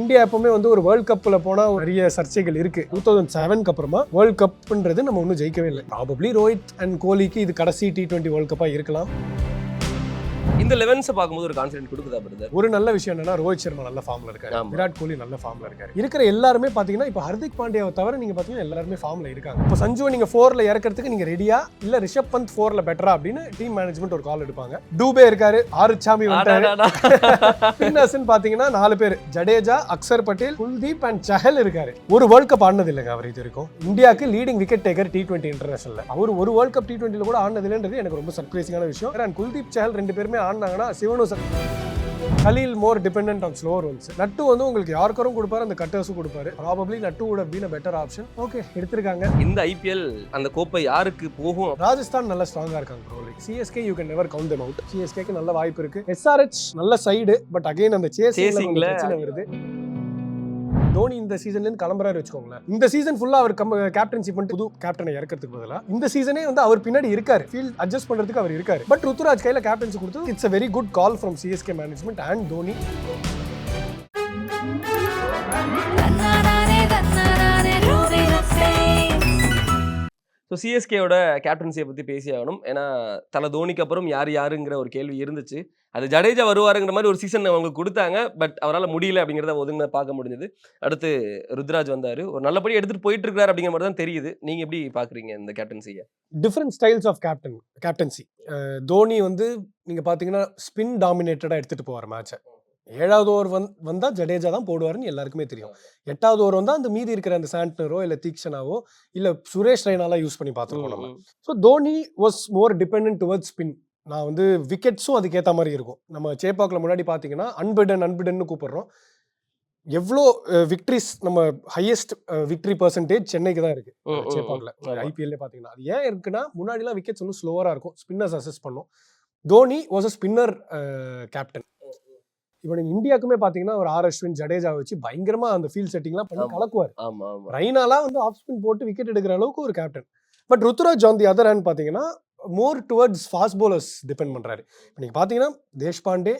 India எப்பவுமே வந்து ஒரு வேர்ல்ட் கப்ல போனா நிறைய சர்ச்சைகள் இருக்கு. 2007க்கு அப்புறமா வேர்ல்ட் கப்ன்றது நம்ம ஒன்றும் ஜெயிக்கவே இல்லை. ப்ராபப்ளி ரோஹித் அண்ட் கோலிக்கு இது கடைசி T20 வேர்ல்ட் கப்பா இருக்கலாம். இந்த 11s பார்க்கும்போது ஒரு கான்ஃபிடன்ட் கொடுக்குதா பிரதர்? ஒரு நல்ல விஷயம் என்னன்னா ரோஹித் சர்மா நல்ல ஃபார்ம்ல இருக்காரு, ஆமா. விராட் கோலி நல்ல ஃபார்ம்ல இருக்காரு. இருக்கிற எல்லாருமே பாத்தீங்கன்னா இப்போ ஹர்திக் பாண்டியாவை தவிர நீங்க பாத்தீங்கன்னா எல்லாருமே ஃபார்ம்ல இருக்காங்க. இப்போ சஞ்சுவை நீங்க 4ல இறக்கிறதுக்கு நீங்க ரெடியா இல்ல ரிஷப் பந்த் 4ல பெட்டரா அப்படின்னு டீம் மேனேஜ்மெண்ட் ஒரு கால் எடுப்பாங்க. டூபே இருக்காரு, ஆறுச்சாமி வந்துட்டாரு. ஸ்பின்னர்ஸ்னு பாத்தீங்கன்னா 4 பேர், ஜடேஜா, அக்சர் பட்டேல், குல்தீப் அண்ட் சஹல் இருக்காரு. ஒரு வேர்ல்ட் கப் ஆனது இல்லைங்க அவர் இது இருக்கும். இந்தியாவுக்கு லீடிங் விக்கெட் டேக்கர் T20 இன்டர்நேஷனல்ல. அவர் ஒரு வேர்ல்ட் கப் T20ல கூட ஆனது இல்லைன்றது எனக்கு ரொம்ப சர்ப்ரைசிங்கான விஷயம். அண்ட் குல்தீப் சஹல் 2 பேருமே ஆடினாங்கன்னா சிவனு Khaleel more dependent on slower ones. Nattu வந்து உங்களுக்கு யாருக்கரும் கொடுப்பாரு, அந்த கட்டர்ஸும் கொடுப்பாரு. ப்ராபப்ளி நட்டு would have been a better option. Okay, எடுத்திருக்காங்க. இந்த IPL அந்த கோப்பை யாருக்கு போகும்? ராஜஸ்தான் நல்ல ஸ்ட்ராங்கா இருக்காங்க bro. Like CSK you can never count them out. CSKக்கு நல்ல வாய்ப்பு இருக்கு. SRH நல்ல சைடு, பட் அகைன் அந்த சேசிங்ல பிரச்சனை வருது. தோனி இந்த சீசன்ல இருந்து கிளம்புறாரு வச்சுக்கோங்களேன். இந்த சீசன் ஃபுல்லா அவர் கேப்டன்ஷிப் பண்ணிட்டு புது கேப்டனை இறக்கிறதுக்கு பதிலா இந்த சீசனே வந்து அவர் பின்னாடி இருக்காரு, ஃபீல்ட் அட்ஜஸ்ட் பண்றதுக்கு அவர் இருக்காரு. பட் ருத்துராஜ் கையில கேப்டன்சி கொடுத்து it's a very good call from CSK management and Dhoni. So சிஎஸ்கேயோட கேப்டன்சியை பற்றி பேசி ஆகணும். ஏன்னா தலை தோனிக்கு அப்புறம் யாருங்கிற ஒரு கேள்வி இருந்துச்சு. அது ஜடேஜா வருவாருங்கிற மாதிரி ஒரு சீசன் அவங்களுக்கு கொடுத்தாங்க. பட் அவரால் முடியல அப்படிங்கிறத ஒதுங்க பார்க்க முடிஞ்சது. அடுத்து ருத்ராஜ் வந்தார், ஒரு நல்லபடி எடுத்துகிட்டு போயிட்டு இருக்காரு அப்படிங்கிற மாதிரி தான் தெரியுது. நீங்கள் எப்படி பார்க்குறீங்க இந்த கேப்டன்சியை? Different styles of captaincy. Dhoni வந்து நீங்கள் பார்த்தீங்கன்னா ஸ்பின் டாமினேட்டடாக எடுத்துகிட்டு போவார் மேட்சை. 7வது ஓவர் வந்தால் ஜடேஜா தான் போடுவாருன்னு எல்லாருக்குமே தெரியும். 8வது ஓவர் வந்தால் அந்த மீதி இருக்கிற அந்த சாண்ட்னரோ இல்லை தீக்ஷனாவோ இல்லை சுரேஷ் ரெய்னாலா யூஸ் பண்ணி பார்த்துருக்கோம் நம்ம. So Dhoni was more dependent towards spin. நான் வந்து விக்கெட்ஸும் அதுக்கேற்ற மாதிரி இருக்கும். நம்ம சேப்பாக்கில் முன்னாடி பார்த்தீங்கன்னா அன்பிடன்னு கூப்பிடுறோம். எவ்வளோ விக்ட்ரிஸ், நம்ம ஹையஸ்ட் விக்ட்ரி பர்சன்டேஜ் சென்னைக்கு தான் இருக்கு சேப்பாக்கில் IPL பார்த்தீங்கன்னா. அது ஏன் இருக்குன்னா முன்னாடிலாம் விக்கெட்ஸ் வந்து ஸ்லோவராக இருக்கும், ஸ்பின்னர்ஸ் அசஸ் பண்ணும். Dhoni was a spinner captain. இப்போ நீங்க இந்தியாவுக்குமே பாத்தீங்கன்னா ஒரு அஸ்வின், ஜடேஜா வச்சு பயங்கரமா அந்த ஃபீல்ட் செட்டிங்லாம் பண்ணி கலக்குவார். ரெய்னாலாம் வந்து ஆஃப் ஸ்பின் போட்டு விக்கெட் எடுக்கிற அளவுக்கு ஒரு கேப்டன். But Ruturaj on the other hand பாத்தீங்கன்னா more towards fast bowlers depend பண்றாரு. இப்போ நீங்க பாத்தீங்கன்னா தேஷ்பாண்டே,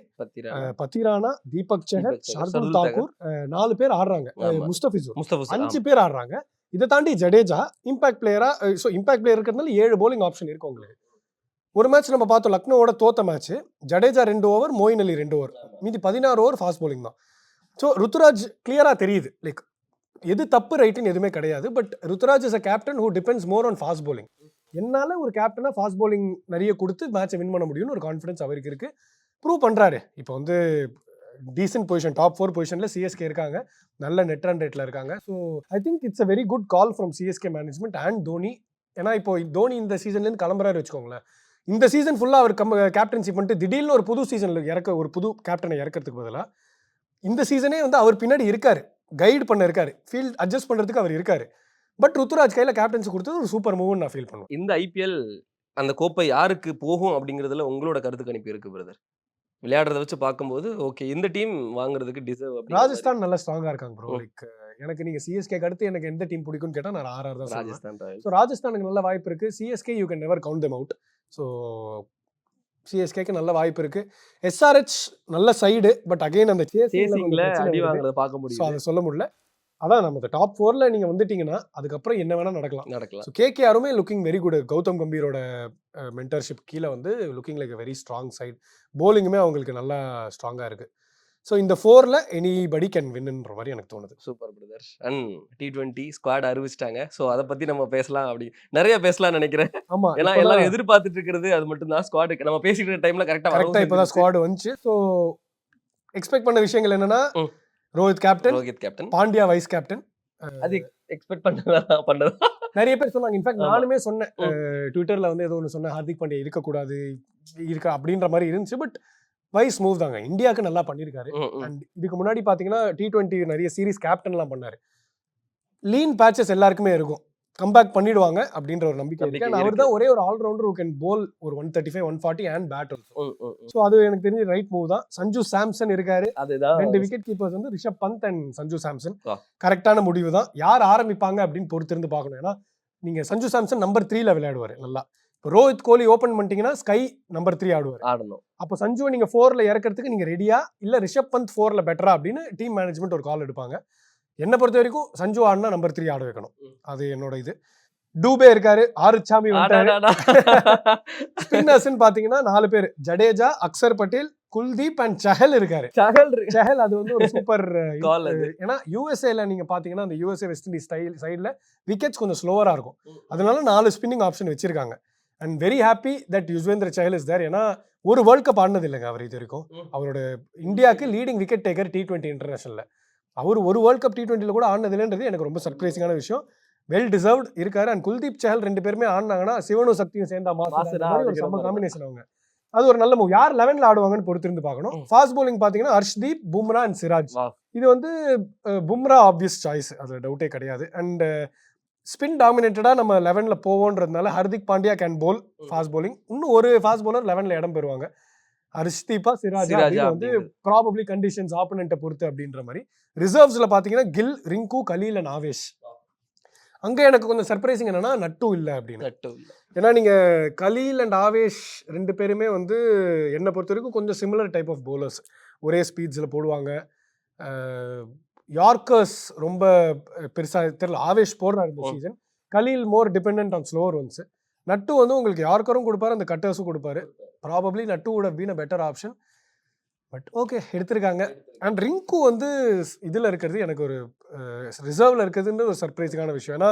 பத்திரானா, தீபக் சஹர், ஷார்துல் தாக்கூர் 4 பேர் ஆடுறாங்க. முஸ்தபிசூர் 5 பேர் ஆடுறாங்க. இதை தாண்டி ஜடேஜா இம்பாக்ட் பிளேயரா, ஸோ இம்பாக்ட் பிளேயர் இருக்கிறதுனால 7 bowling ஆப்ஷன் இருக்கு உங்களுக்கு. ஒரு மேட்ச் நம்ம பார்த்தோம், லக்னோவோட தோத்த மேட்ச், ஜடேஜா 2 ஓவர், மொயின் அலி 2 ஓவர், மீதி 16 ஓவர் ஃபாஸ்ட் பவுலிங் தான். ஸோ ருத்துராஜ் கிளியரா தெரியுது, லைக் எது தப்பு ரைட்டுன்னு எதுவுமே கிடையாது. But Ruturaj is a captain who depends more on fast bowling. என்னால ஒரு கேப்டனா ஃபாஸ்ட் பவுலிங் நிறைய கொடுத்து மேட்சை வின் பண்ண முடியும்னு ஒரு கான்ஃபிடன்ஸ் அவருக்கு இருக்கு. ப்ரூவ் பண்றாரு. இப்போ வந்து டீசென்ட் பொசிஷன், டாப் 4 பொசிஷன்ல CSK இருக்காங்க, நல்ல நெட் ரன் ரேட்ல இருக்காங்க. So I think it's a very good call from CSK management and Dhoni. ஏன்னா இப்போ தோனி இந்த சீசன்ல இருந்து கிளம்புறாரு வச்சுக்கோங்களேன். இந்த சீசன் ஃபுல்லா அவர் கேப்டன்சி பண்ணிட்டு திடீர்னு ஒரு புது சீசன்ல ஒரு புது கேப்டனை இறக்கிறதுக்கு பதிலாக இந்த சீசனே வந்து அவர் பின்னாடி இருக்காரு, கைடு பண்ண இருக்காரு, ஃபீல்ட் அட்ஜஸ்ட் பண்றதுக்கு அவர் இருக்காரு. பட் ருத்துராஜ் கையில கேப்டன்சி கொடுத்தது ஒரு சூப்பர் மூவ்னு நான் ஃபீல் பண்ணுவேன். இந்த IPL அந்த கோப்பை யாருக்கு போகும் அப்படிங்கிறதுல உங்களோட கருத்து கணிப்பு இருக்கு பிரதர்? விளையாடுறத வச்சு பார்க்கும்போது ஓகே இந்த டீம் வாங்குறதுக்கு டிசர்வ். ராஜஸ்தான் நல்லா ஸ்ட்ராங்கா இருக்காங்க ப்ரோ. லைக் எனக்கு நீங்க CSK அடுத்து எனக்கு எந்த டீம் பிடிக்கும்னு கேட்டா நான் RR தான் சொல்லுவேன். ஸோ ராஜஸ்தானுக்கு நல்ல வாய்ப்பு இருக்கு. CSK you can never count them out. So CSKக்கு நல்ல வாய்ப்பு இருக்கு. SRH நல்ல சைடு, பட் அகைன் அந்த சேசிங்ல அடி வாங்குறத பார்க்க முடியும். அதை சொல்ல முடியல. அதான் நம்ம டாப் 4ல நீங்க வந்துட்டீங்கன்னா அதுக்கப்புறம் என்ன வேணா நடக்கலாம். ஸோ KKRமே லுக்கிங் வெரி குட். கௌதம் கம்பீரோட மென்டர்ஷிப் கீழே வந்து looking like very strong side. போலிங்குமே அவங்களுக்கு நல்லா ஸ்ட்ராங்கா இருக்கு. ஸோ இந்த 4ல எனிபடி கேன் வின்ன்ற மாதிரி எனக்கு தோணுது. Super brother. And T20 squad அறிவிச்சிட்டாங்க. ஸோ அதை பத்தி நம்ம பேசலாம், அப்படி நிறைய பேசலாம்னு நினைக்கிறேன். ஆமா, ஏன்னா எல்லாரும் எதிர்பார்த்துட்டு இருக்கிறது அது மட்டும் தான். ஸ்குவாட் நம்ம பேசிட்டு இருக்க டைம்ல கரெக்டா இப்பதான் ஸ்குவாட் வந்துச்சு. ஸோ எக்ஸ்பெக்ட் பண்ண விஷயங்கள் என்னன்னா Rohit captain, Pandya vice captain. அது எக்ஸ்பெக்ட் பண்ணதா நிறைய பேர் சொன்னாங்க. இன்ஃபேக்ட் நானுமே சொன்னேன் ட்விட்டர்ல வந்து ஏதோ ஒன்று சொன்னேன், ஹார்திக் பாண்டியா இருக்கக்கூடாது அப்படின்ற மாதிரி இருந்துச்சு. பட் வைஸ் மூவ் தாங்க, இந்தியாவுக்கு நல்லா பண்ணியிருக்காரு. அண்ட் இதுக்கு முன்னாடி பார்த்தீங்கன்னா T20 நிறைய சீரீஸ் கேப்டன்லாம் பண்ணாரு. லீன் பேச்சஸ் எல்லாருக்குமே இருக்கும், கம்பேக் பண்ணிடுவாங்க அப்படின்ற ஒரு நம்பிக்கை இருக்கு. அவர் தான் ஒரே ஒரு ஆல்ரவுண்டர் who can bowl ஒரு 135, 140 அண்ட் பேட் ஆல்சோ. ஸோ அது எனக்கு தெரிஞ்ச ரைட் மூவ் தான். சஞ்சு சாம்சன் இருக்காரு, 2 விக்கெட் கீப்பர்ஸ் வந்து ரிஷப் பந்த் அண்ட் சஞ்சு சாம்சன். கரெக்டான முடிவு தான். யார் ஆரம்பிப்பாங்க அப்படின்னு பொறுத்திருந்து பார்க்கணும். ஏன்னா நீங்க சஞ்சு சாம்சன் நம்பர் 3ல விளையாடுவாரு நல்லா. ரோஹித் கோலி ஓப்பன் பண்ணிட்டீங்கன்னா ஸ்கை நம்பர் 3 ஆடுவார். ஆடணும். அப்போ சஞ்சுவை நீங்க 4ல இறக்கிறதுக்கு நீங்க ரெடியா இல்ல ரிஷப் பந்த் 4ல பெட்டரா அப்படின்னு டீம் மேனேஜ்மெண்ட் ஒரு கால் எடுப்பாங்க. என்ன பொறுத்த வரைக்கும் சஞ்சு ஆடினா நம்பர் 3 ஆட வைக்கணும். அது என்னோட இது. டூபே இருக்காரு, ஆறுச்சாமி வந்துட்டாரு. ஸ்பின்னர்ஸ்ன்னு பாத்தீங்கன்னா 4 பேர், ஜடேஜா, அக்சர் பட்டேல், குல்தீப் அண்ட் சஹல் இருக்காரு. சஹல் அது வந்து ஒரு சூப்பர் கால் அது. ஏன்னா யூஎஸ்ஏல நீங்க பாத்தீங்கன்னா அந்த யூஎஸ்ஏ வெஸ்ட் இண்டீஸ் சைடுல விக்கெட்ஸ் கொஞ்சம் ஸ்லோவரா இருக்கும். அதனால 4 ஸ்பின்னிங் ஆப்ஷன் வச்சிருக்காங்க. And very happy that Yuzvendra Chahal is there. ஏன்னா ஒரு வேர்ல்ட் கப் ஆடினது இல்லைங்க அவர் இது வரைக்கும். அவரோட இந்தியாவுக்கு லீடிங் விக்கெட் டேக்கர் T20 இன்டர்நேஷனல்ல. அவர் ஒரு வேர்ல்ட் கப் T20ல கூட ஆடினது இல்லைன்றது எனக்கு ரொம்ப சர்ப்ரைசிங்கான விஷயம். வெல் டிசர்வ்ட் இருக்காரு. அண்ட் குல்தீப் சஹல் 2 பேருமே ஆடினாங்கன்னா சிவனும் சக்தியும் சேர்ந்தா மாசுடா ஒரு செம்ம காம்பினேஷன் அவங்க. அது ஒரு நல்ல மூவ். யார் 11ல ஆடுவாங்கன்னு பொறுத்திருந்து பார்க்கணும். ஃபாஸ்ட் bowling பாத்தீங்கன்னா ஹர்ஷ்தீப், பும்ரா அண்ட் சிராஜ். இது வந்து பும்ரா ஆப்வியஸ் சாய்ஸ், அதுல டவுட்டே கிடையாது. அண்ட் ஸ்பின் டாமினேட்டடா நம்ம 11ல போவோன்றதுனால Hardik Pandya can bowl fast bowling. இன்னும் ஒரு ஃபாஸ்ட் bowler 11ல இடம் பெறுவாங்க. ஹர்ஷ்தீப்பா சிராஜா வந்து ப்ராபப்ளி கண்டிஷன்ஸ் ஆப்போனன்ட்டை பொறுத்து அப்படின்ற மாதிரி. ரிசர்வ்ஸ்ல பாத்தீங்கன்னா கில், ரிங்கு, கலீல் அண்ட் ஆவேஷ். அங்க எனக்கு கொஞ்சம் சர்ப்ரைசிங் என்னன்னா நட்டு இல்ல அப்படின்னு. ஏன்னா நீங்க கலீல் அண்ட் ஆவேஷ் 2 பேருமே வந்து என்னை பொறுத்த வரைக்கும் கொஞ்சம் சிமிலர் டைப் ஆஃப் bowlers. ஒரே ஸ்பீட்ஸ்ல போடுவாங்க. யார்க்கர்ஸ் ரொம்ப பெருசா தெரியல. ஆவேஷ் போடுறாரு இந்த season. Khaleel more dependent on slower ones. Nattu வந்து உங்களுக்கு யார்க்கரும் கொடுப்பாரு, அந்த கட்டர்ஸும் கொடுப்பாரு. ப்ராபப்ளி நட்டு would have been a better option. But okay எடுத்திருக்காங்க. அண்ட் ரிங்கு வந்து இதில் இருக்கிறது எனக்கு ஒரு ரிசர்வ்ல இருக்கிறதுன்னு ஒரு சர்ப்ரைஸிங்கான விஷயம். ஏன்னா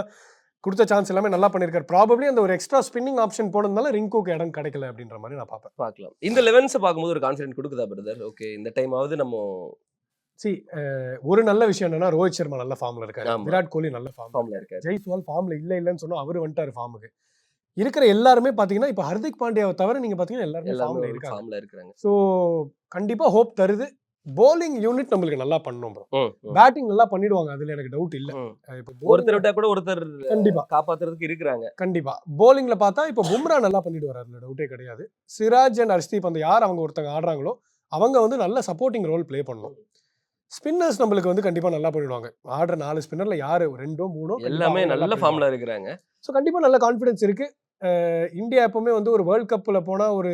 கொடுத்த சான்ஸ் எல்லாமே நல்லா பண்ணியிருக்காரு. ப்ராபப்ளி அந்த ஒரு எக்ஸ்ட்ரா ஸ்பின்னிங் ஆப்ஷன் போனதுனால ரிங்குக்கு இடம் கிடைக்கல அப்படின்ற மாதிரி நான் பார்க்கலாம். இந்த 11ஸை பார்க்கும்போது ஒரு கான்ஃபிடென்ட் கொடுக்குதா பிரதர்? ஓகே இந்த டைம் ஆவது நம்ம ஒரு நல்ல விஷயம் என்னன்னா ரோஹித் சர்மா நல்ல ஃபார்ம்ல இருக்காரு. விராட் கோலி நல்ல ஃபார்ம்ல இருக்காரு. ஜெய்ஸ்வால் ஃபார்ம்ல இல்லைன்னு சொன்னா அவரு வந்துட்டாரு ஃபார்முக்கு. இருக்கிற எல்லாருமே பாத்தீங்கன்னா இப்ப ஹர்திக் பாண்டியாவை தவிர நீங்க பாத்தீங்கன்னா எல்லாருமே ஃபார்ம்ல இருக்காங்க. ஸோ கண்டிப்பா ஹோப் தருது. போலிங் யூனிட் நம்மளுக்கு நல்லா பண்ணணும் ப்ரோ. பேட்டிங் நல்லா பண்ணிடுவாங்க, அதுல எனக்கு டவுட் இல்ல. ஒருத்தர் விட்டா கூட ஒருத்தர் கண்டிப்பா காப்பாத்துறதுக்கு இருக்காங்க. கண்டிப்பா போலிங்ல பார்த்தா இப்ப பும்ரா நல்லா பண்ணிடுவாரு, அதுல டவுட்டே கிடையாது. சிராஜ் அண்ட் ஹர்ஷ்தீப் அந்த யார் அவங்க ஒருத்தங்க ஆடுறாங்களோ அவங்க வந்து நல்ல சப்போர்ட்டிங் ரோல் பிளே பண்ணணும். ஸ்பின்னர்ஸ் நம்மளுக்கு வந்து கண்டிப்பா நல்லா பண்ணிடுவாங்க. ஆடுற 4 ஸ்பின்னர்ல யாரு 2 3 எல்லாமே நல்ல ஃபார்ம்ல இருக்காங்க. ஸோ கண்டிப்பா நல்ல கான்ஃபிடன்ஸ் இருக்கு. இந்தியா எப்பவுமே வந்து ஒரு வேர்ல்ட் கப்ல போனா ஒரு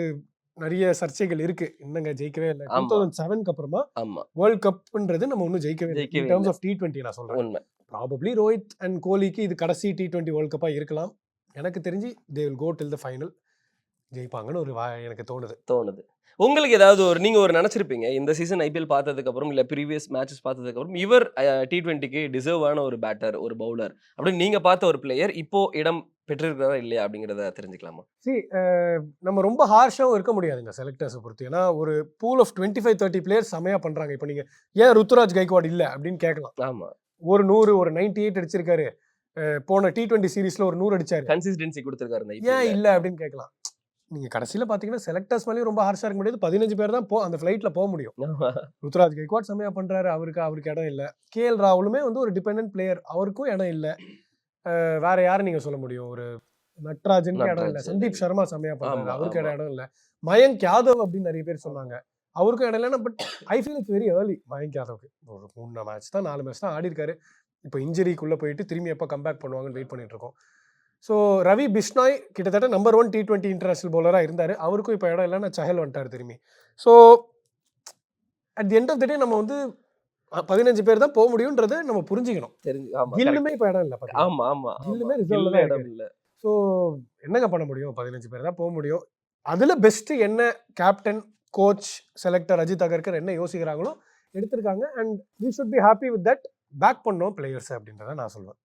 நிறைய சர்ச்சைகள் இருக்கு. இன்னங்க ஜெயிக்கவே இல்லை. 2007க்கு அப்புறமா வேர்ல்ட் கப்ன்றது நம்ம ஒன்றும் ஜெயிக்கவே இல்லை. இன் டர்ம்ஸ் ஆஃப் T20 நான் சொல்றேன். ப்ராபப்ளி ரோஹித் அண்ட் கோலிக்கு இது கடைசி T20 வேர்ல்ட் கப்பா இருக்கலாம். எனக்கு தெரிஞ்சு they will go till the final, ஜெயிப்பாங்கன்னு ஒரு எனக்கு தோணுது. உங்களுக்கு ஏதாவது நீங்க ஒரு நினைச்சிருப்பீங்க இந்த சீசன் ஐபிஎல் பார்த்ததுக்கு அப்புறம் இல்ல ப்ரீவியஸ் மேட்சஸ் பார்த்ததுக்கு அப்புறம் இவர் T20க்கு டிசர்வ் ஆன ஒரு பேட்டர், ஒரு பவுலர் அப்படின்னு நீங்க பார்த்த ஒரு பிளேயர் இப்போ இடம் பெற்றிருக்கிறதா இல்லையா அப்படிங்கறத தெரிஞ்சுக்கலாமா? நம்ம ரொம்ப ஹார்ஷாவும் இருக்க முடியாதுங்க செலக்டர்ஸை பொறுத்து. ஏன்னா ஒரு பூல் ஆஃப் 25-30 பிளேயர்ஸ் செமையா பண்றாங்க. இப்போ நீங்க ஏன் ருத்துராஜ் கைக்வாட் இல்ல அப்படின்னு கேட்கலாம். ஆமா, ஒரு 100 ஒரு 98 அடிச்சிருக்காரு. போன T20 சீரீஸ்ல ஒரு 100 அடிச்சாரு. கன்சிஸ்டன்சி கொடுத்திருக்காரு. ஏன் இல்ல அப்படின்னு கேட்கலாம். நீங்க கடைசியில பாத்தீங்கன்னா செலக்டர்ஸ் மேலேயும் ரொம்ப ஹார்ஷா இருக்க முடியாது. 15 பேர் தான் அந்த ஃபிளைட்ல போக முடியும். ருத்துராஜ் கைக்வாட் செமையா பண்றாரு, அவருக்கு இடம் இல்ல. KL ராகுலுமே வந்து ஒரு டிபெண்டன்ட் பிளேயர், அவருக்கும் இடம் இல்ல. வேற யாரும் நீங்க சொல்ல முடியும்? ஒரு நட்ராஜனுக்கு இடம் இல்ல. சந்தீப் சர்மா செமையா பண்றாரு, அவருக்கு இடம் இல்ல. மயங்க் யாதவ் அப்படின்னு நிறைய பேர் சொன்னாங்க, அவருக்கும் இடம் இல்லைன்னா. But I feel it's very early Mayank யாதவ்க்கு. ஒரு 3 மேட்ச் தான் 4 மேட்ச் தான் ஆடி இருக்காரு. இப்போ இன்ஜுரிக்குள்ள போயிட்டு திரும்பி எப்போ கம்பேக் பண்ணுவாங்கன்னு வெயிட் பண்ணிட்டு இருக்கோம். ஸோ ரவி பிஷ்னாய் கிட்டத்தட்ட நம்பர் 1 T20 இன்டர்நேஷனல் பவுலராக இருந்தார், அவருக்கும் இப்போ இடம் இல்லைன்னா சஹல் வந்துட்டார் திரும்பி. So at the end of the day நம்ம வந்து 15 பேர் தான் போக முடியும்ன்றதை நம்ம புரிஞ்சுக்கணும். கில்லுமே இப்போ இடம் இல்லை. கில்லுமே ரிசர்வ்ல இடம் இல்லை. ஸோ என்னங்க பண்ண முடியும்? 15 பேர் தான் போக முடியும். அதில் பெஸ்ட்டு என்ன captain, coach, selector Ajit Agarkar என்ன யோசிக்கிறாங்களோ எடுத்திருக்காங்க. And we should be happy with that. Back பண்ணோம் பிளேயர்ஸ் அப்படின்றத நான் சொல்வேன்.